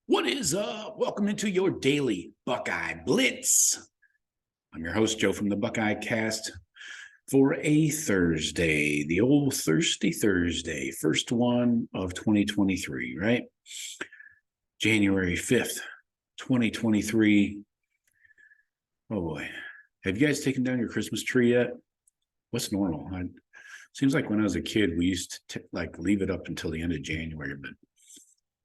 What is up? Welcome into your daily Buckeye Blitz. I'm your host, Joe from the Buckeye Cast for a Thursday, the old Thirsty Thursday, first one of 2023, right? January 5th, 2023. Oh boy. Have you guys taken down your Christmas tree yet? What's normal? Seems like when I was a kid, we used to leave it up until the end of January, but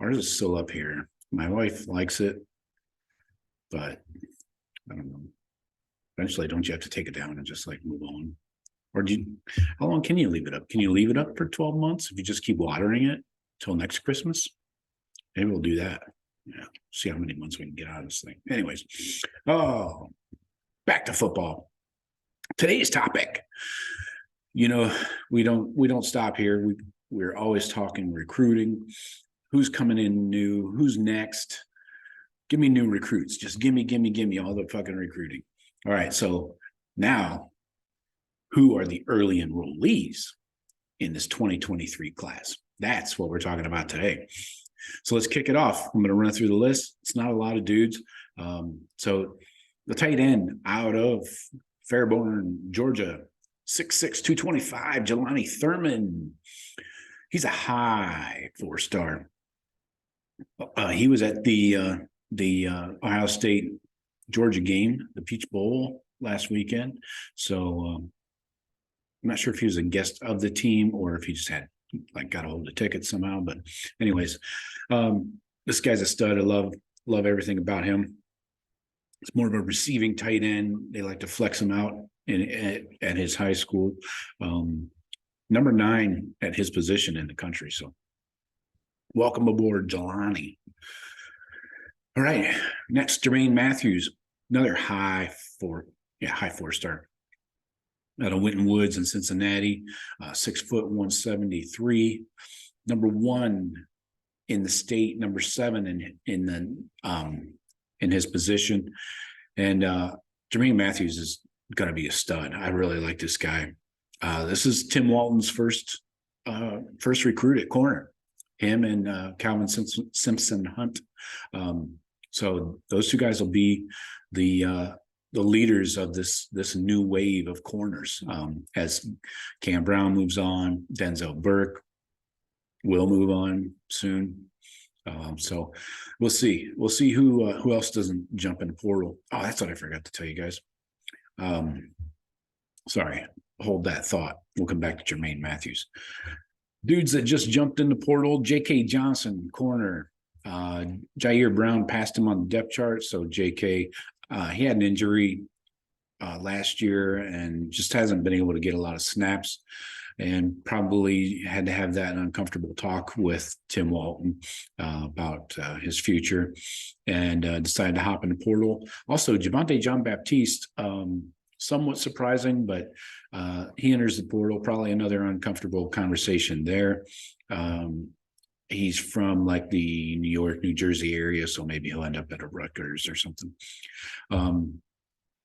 ours is still up here. My wife likes it, but I don't know. Eventually, don't you have to take it down and just move on? Or how long can you leave it up? Can you leave it up for 12 months if you just keep watering it till next Christmas? Maybe we'll do that. Yeah, see how many months we can get out of this thing. Anyways, back to football. Today's topic. We don't stop here. We're always talking recruiting. Who's coming in new? Who's next? Give me new recruits. Just give me all the fucking recruiting. All right. So now, who are the early enrollees in this 2023 class? That's what we're talking about today. So let's kick it off. I'm going to run through the list. It's not a lot of dudes. So the tight end out of Fairborn, Georgia, 6'6", 225, Jelani Thurman. He's a high 4-star. He was at the Ohio State Georgia game, the Peach Bowl last weekend. So I'm not sure if he was a guest of the team or if he just had got a hold of the ticket somehow. But anyways, this guy's a stud. I love everything about him. It's more of a receiving tight end. They like to flex him out at his high school. Number 9 at his position in the country. So welcome aboard, Jelani. All right. Next, Jermaine Matthews, another high 4-star. Out of Winton Woods in Cincinnati, 6 foot 173. Number 1 in the state, number 7 in his position. And Jermaine Matthews is going to be a stud. I really like this guy. This is Tim Walton's first recruit at corner. Him and Calvin Simpson Hunt. So those two guys will be the leaders of this new wave of corners as Cam Brown moves on. Denzel Burke will move on soon. So we'll see. We'll see who else doesn't jump in the portal. Oh, that's what I forgot to tell you guys. Sorry. Hold that thought. We'll come back to Jermaine Matthews. Dudes that just jumped in the portal, J.K. Johnson, corner. Jair Brown passed him on the depth chart. So J.K., he had an injury last year and just hasn't been able to get a lot of snaps and probably had to have that uncomfortable talk with Tim Walton about his future and decided to hop in the portal. Also, Javonte Jean-Baptiste, somewhat surprising, but he enters the portal, probably another uncomfortable conversation there. He's from the New York, New Jersey area, so maybe he'll end up at a Rutgers or something.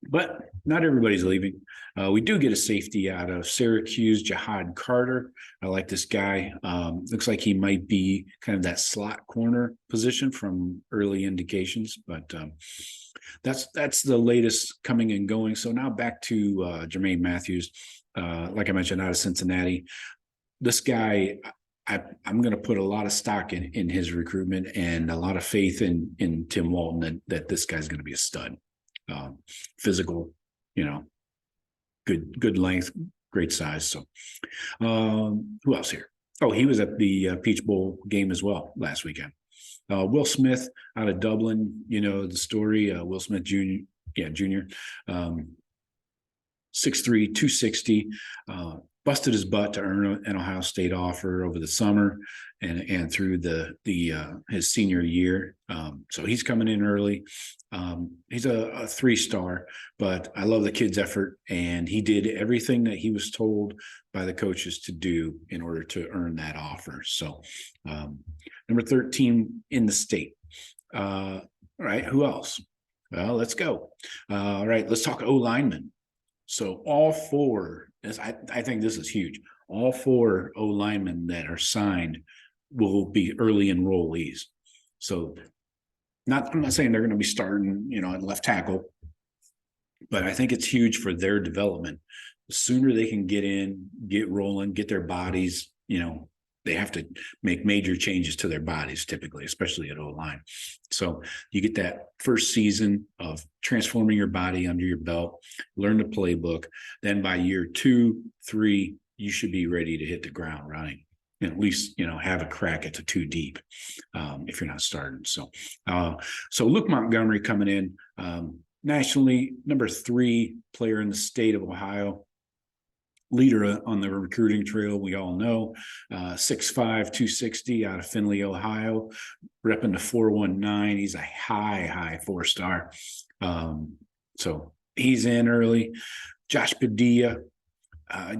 But not everybody's leaving. We do get a safety out of Syracuse, Jihad Carter. I like this guy. Looks like he might be kind of that slot corner position from early indications, but that's the latest coming and going. So now back to Jermaine Matthews. Like I mentioned, out of Cincinnati. This guy, I'm going to put a lot of stock in his recruitment and a lot of faith in Tim Walton that this guy's going to be a stud. Physical, good length, great size. So who else here? Oh, he was at the Peach Bowl game as well last weekend. Will Smith out of Dublin, the story. Will Smith Jr. 6'3", 260. Busted his butt to earn an Ohio State offer over the summer and through his senior year. So he's coming in early. He's a 3-star, but I love the kid's effort, and he did everything that he was told by the coaches to do in order to earn that offer. So number 13 in the state. All right, who else? Well, let's go. All right, let's talk O-linemen. So all 4, I think this is huge. All 4 O-linemen that are signed will be early enrollees. So I'm not saying they're going to be starting, at left tackle, but I think it's huge for their development. The sooner they can get in, get rolling, get their bodies, they have to make major changes to their bodies typically, especially at O-line. So you get that first season of transforming your body under your belt, learn the playbook. Then by year 2, 3, you should be ready to hit the ground running. And at least, have a crack at the 2 deep if you're not starting. So Luke Montgomery coming in, nationally, number 3 player in the state of Ohio, leader on the recruiting trail, we all know, 6'5", 260 out of Findlay, Ohio, repping the 419. He's a high 4-star. So he's in early. Josh Padilla,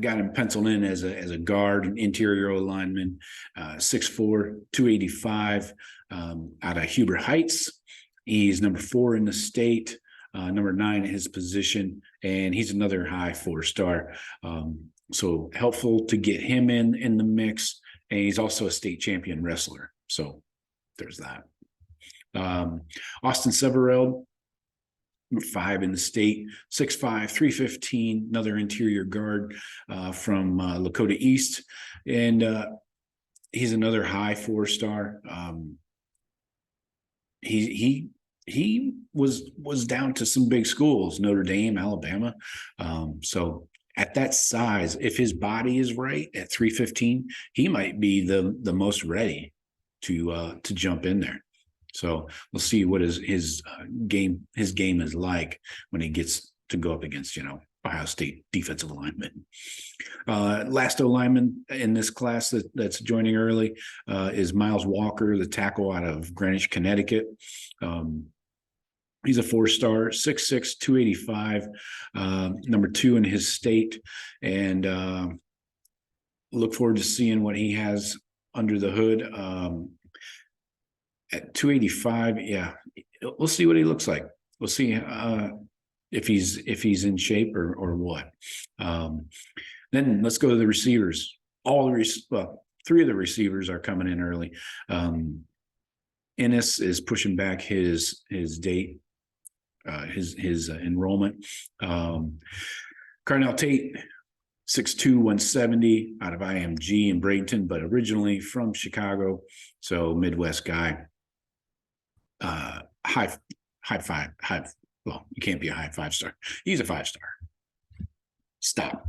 got him penciled in as a guard, an interior lineman, 6'4", 285, out of Huber Heights. He's number 4 in the state, number 9 at his position, and he's another high 4-star. So helpful to get him in the mix, and he's also a state champion wrestler. So there's that. Austin Severell, number 5 in the state, 6'5", 315, another interior guard from Lakota East, and he's another high 4-star. He was down to some big schools, Notre Dame, Alabama. So at that size, if his body is right at 315, he might be the most ready to jump in there. So we'll see what his game is like when he gets to go up against, Ohio State defensive linemen. Last O-lineman in this class that's joining early is Miles Walker, the tackle out of Greenwich, Connecticut. He's a 4-star, 6'6", 285, number 2 in his state, and look forward to seeing what he has under the hood. At 285, yeah, we'll see what he looks like. We'll see if he's in shape or what. Then let's go to the receivers. 3 of the receivers are coming in early. Ennis is pushing back his date, his enrollment. Carnell Tate, 6'2", 170 out of IMG in Bradenton, but originally from Chicago, so Midwest guy. High five. Well, you can't be a high 5-star. He's a 5-star. Stop.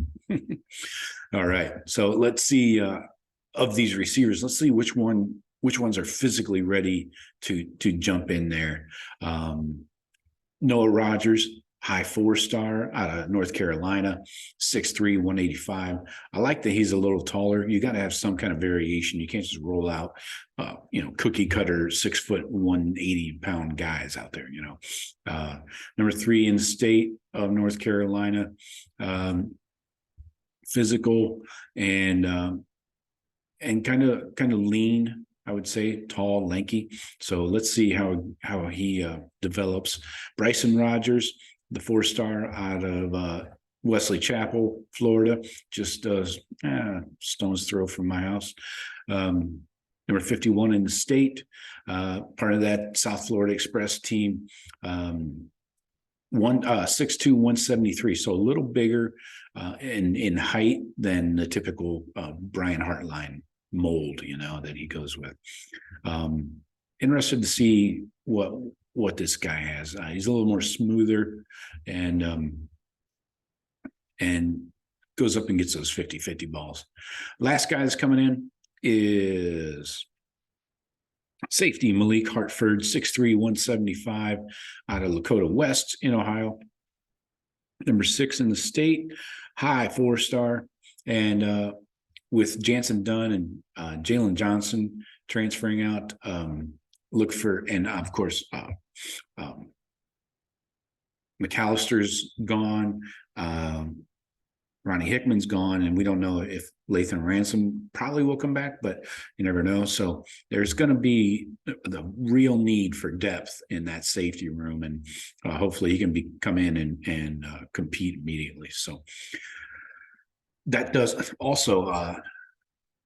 All right. So let's see of these receivers. Let's see which ones are physically ready to jump in there. Noah Rogers, high 4-star out of North Carolina, 6'3", 185. I like that he's a little taller. You got to have some kind of variation. You can't just roll out, cookie cutter 6 foot, 180-pound guys out there. Number 3 in the state of North Carolina, physical and kind of lean. I would say tall, lanky. So let's see how he develops. Bryson Rogers, the 4-star out of Wesley Chapel, Florida, just stone's throw from my house. Number 51 in the state, part of that South Florida Express team. 6'2", 173, so a little bigger in height than the typical Brian Hartline mold, that he goes with. Interested to see what this guy has. He's a little more smoother and goes up and gets those 50-50 balls. Last guy that's coming in is safety Malik Hartford, 6'3", 175 out of Lakota West in Ohio. Number 6 in the state, high 4-star, and with Jansen Dunn and Jalen Johnson transferring out, look for, and of course, McAllister's gone, Ronnie Hickman's gone, and we don't know if Lathan Ransom probably will come back, but you never know. So there's going to be the real need for depth in that safety room, and hopefully he can come in and compete immediately. So that does also,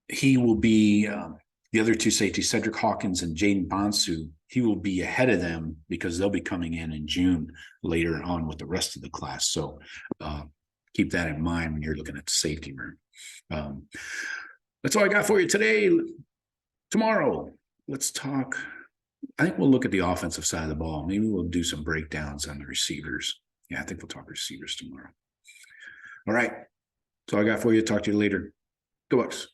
he will be the other 2 safeties, Cedric Hawkins and Jaden Bonsu, he will be ahead of them because they'll be coming in June later on with the rest of the class. So keep that in mind when you're looking at the safety room. That's all I got for you today. Tomorrow, let's talk. I think we'll look at the offensive side of the ball. Maybe we'll do some breakdowns on the receivers. Yeah, I think we'll talk receivers tomorrow. All right. That's all I got for you. Talk to you later. Go Bucks.